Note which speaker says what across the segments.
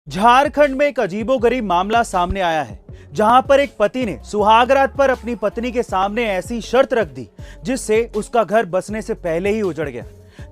Speaker 1: झारखंड में एक अजीबोगरीब मामला सामने आया है, जहां पर एक पति ने सुहागरात पर अपनी पत्नी के सामने ऐसी शर्त रख दी जिससे उसका घर बसने से पहले ही उजड़ गया।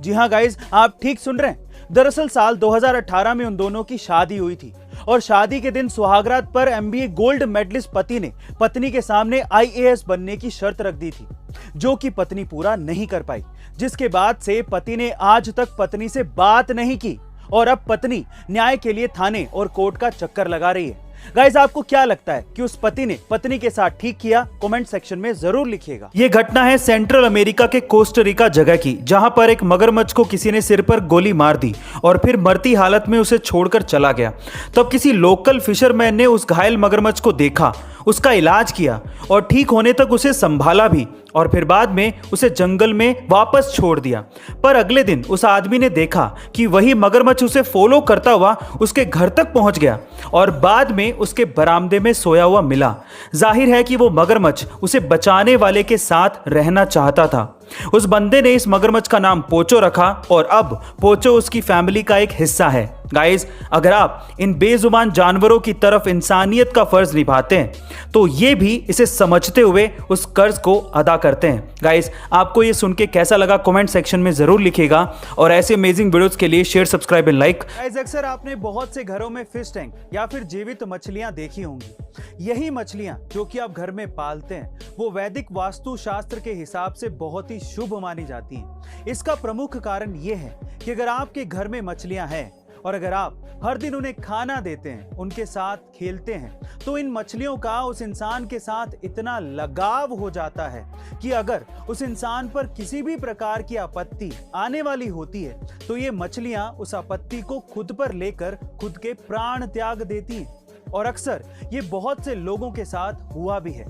Speaker 1: जी हां गाइस, आप ठीक सुन रहे हैं। दरअसल साल 2018 में उन दोनों की शादी हुई थी और शादी के दिन सुहागरात पर एमबीए गोल्ड मेडलिस्ट पति ने पत्नी के सामने आईएएस बनने की शर्त रख दी थी, जो कि पत्नी पूरा नहीं कर पाई, जिसके बाद से पति ने आज तक पत्नी से बात नहीं की और अब पत्नी न्याय के लिए थाने और कोर्ट का चक्कर लगा रही है। गाइस, आपको क्या लगता है कि उस पति ने पत्नी के साथ ठीक किया? कमेंट सेक्शन में जरूर लिखिएगा। ये घटना है सेंट्रल अमेरिका के कोस्टारिका जगह की, जहां पर एक मगरमच्छ को किसी ने सिर पर गोली मार दी और फिर मरती हालत में उसे छोड़कर चला गया। तब किसी लोकल फिशरमैन ने उस घायल मगरमच्छ को देखा, उसका इलाज किया और ठीक होने तक उसे संभाला भी और फिर बाद में उसे जंगल में वापस छोड़ दिया। पर अगले दिन उस आदमी ने देखा कि वही मगरमच्छ उसे फॉलो करता हुआ उसके घर तक पहुंच गया और बाद में उसके बरामदे में सोया हुआ मिला। जाहिर है कि वो मगरमच्छ उसे बचाने वाले के साथ रहना चाहता था। उस बंदे ने इस मगरमच्छ का नाम पोचो रखा और अब पोचो उसकी फैमिली का एक हिस्सा है। गाइस, अगर आप इन बेजुबान जानवरों की तरफ इंसानियत का फर्ज निभाते हैं तो ये भी इसे समझते हुए उस कर्ज को अदा करते हैं। गाइस, आपको ये सुन के कैसा लगा कमेंट सेक्शन में जरूर लिखिएगा और ऐसे अमेजिंग वीडियोस के लिए share, subscribe and like. Guys, अक्सर आपने बहुत से घरों में फिश टैंक या फिर जीवित मछलियां देखी होंगी। यही मछलियां जो कि आप घर में पालते हैं वो वैदिक वास्तु शास्त्र के हिसाब से बहुत ही शुभ मानी जाती हैं। इसका प्रमुख कारण ये है कि अगर आपके घर में मछलियां हैं और अगर आप हर दिन उन्हें खाना देते हैं, उनके साथ खेलते हैं, तो इन मछलियों का उस इंसान के साथ इतना लगाव हो जाता है कि अगर उस इंसान पर किसी भी प्रकार की आपत्ति आने वाली होती है तो ये मछलियां उस आपत्ति को खुद पर लेकर खुद के प्राण त्याग देती हैं। और अक्सर ये बहुत से लोगों के साथ हुआ भी है।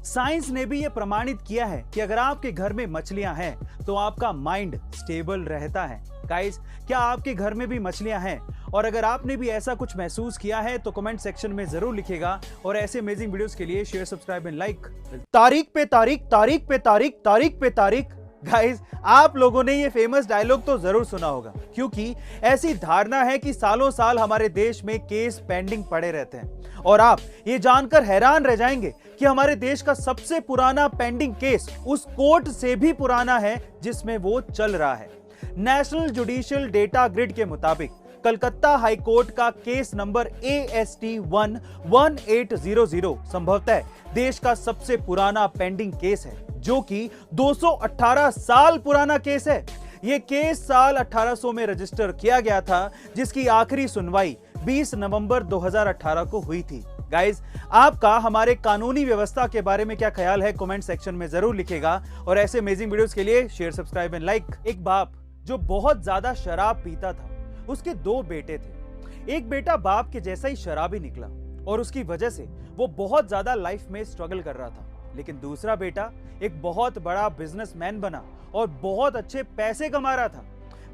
Speaker 1: साइंस ने भी ये प्रमाणित किया है कि अगर आपके घर में मछलियां हैं तो आपका माइंड स्टेबल रहता है। गाइस, क्या आपके घर में भी मछलियां हैं? और अगर आपने भी ऐसा कुछ महसूस किया है तो कमेंट सेक्शन में जरूर लिखिएगा और ऐसे अमेजिंग वीडियोस के लिए शेयर, सब्सक्राइब एंड लाइक। तारीख पे तारीख, तारीख पे तारीख, तारीख पे तारीख। गाइस, आप लोगों ने ये फेमस डायलॉग तो जरूर सुना होगा, क्योंकि ऐसी धारणा है कि सालों साल हमारे देश में केस पेंडिंग पड़े रहते हैं। और आप ये जानकर हैरान रह जाएंगे कि हमारे देश का सबसे पुराना पेंडिंग केस उस कोर्ट से भी पुराना है जिसमें वो चल रहा है। नेशनल जुडिशियल डेटा ग्रिड के मुताबिक कलकत्ता हाई कोर्ट का केस नंबर AST 11800 संभवतः देश का सबसे पुराना पेंडिंग केस है, जो कि 218 साल पुराना केस है। यह केस साल 1800 में रजिस्टर किया गया था, जिसकी आखिरी सुनवाई 20 नवंबर 2018 को हुई थी। गाइस, आपका हमारे कानूनी व्यवस्था के बारे में क्या ख्याल है? कमेंट सेक्शन में जरूर लिखिएगा और ऐसे अमेजिंग वीडियोस के लिए शेयर, सब्सक्राइब एंड लाइक। एक बाप जो बहुत ज्यादा शराब पीता था, उसके दो बेटे थे। एक बेटा बाप के जैसा ही शराबी निकला और उसकी वजह से वो बहुत ज्यादा लाइफ में स्ट्रगल कर रहा था, लेकिन दूसरा बेटा एक बहुत बड़ा बिजनेसमैन बना और बहुत अच्छे पैसे कमा रहा था।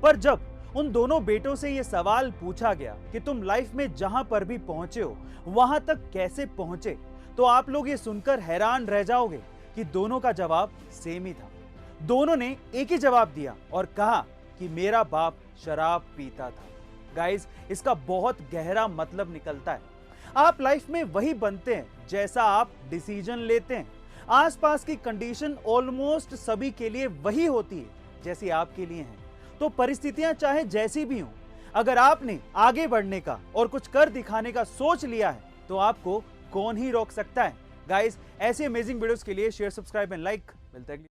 Speaker 1: पर जब उन दोनों बेटों से यह सवाल पूछा गया कि तुम लाइफ में जहां पर भी पहुंचे हो वहां तक कैसे पहुंचे, तो आप लोग ये सुनकर हैरान रह जाओगे कि दोनों का जवाब सेम ही था। दोनों ने एक ही जवाब दिया और कहा कि मेरा बाप शराब पीता था। गाइस, इसका बहुत गहरा मतलब निकलता है। आप लाइफ में वही बनते हैं जैसा आप डिसीजन लेते हैं। आसपास की कंडीशन ऑलमोस्ट सभी के लिए वही होती है जैसी आपके लिए है। तो परिस्थितियां चाहे जैसी भी हों, अगर आपने आगे बढ़ने का और कुछ कर दिखाने का सोच लिया है तो आपको कौन ही रोक सकता है। गाइस, ऐसे अमेजिंग वीडियोस के लिए शेयर, सब्सक्राइब एंड लाइक। मिलते हैं।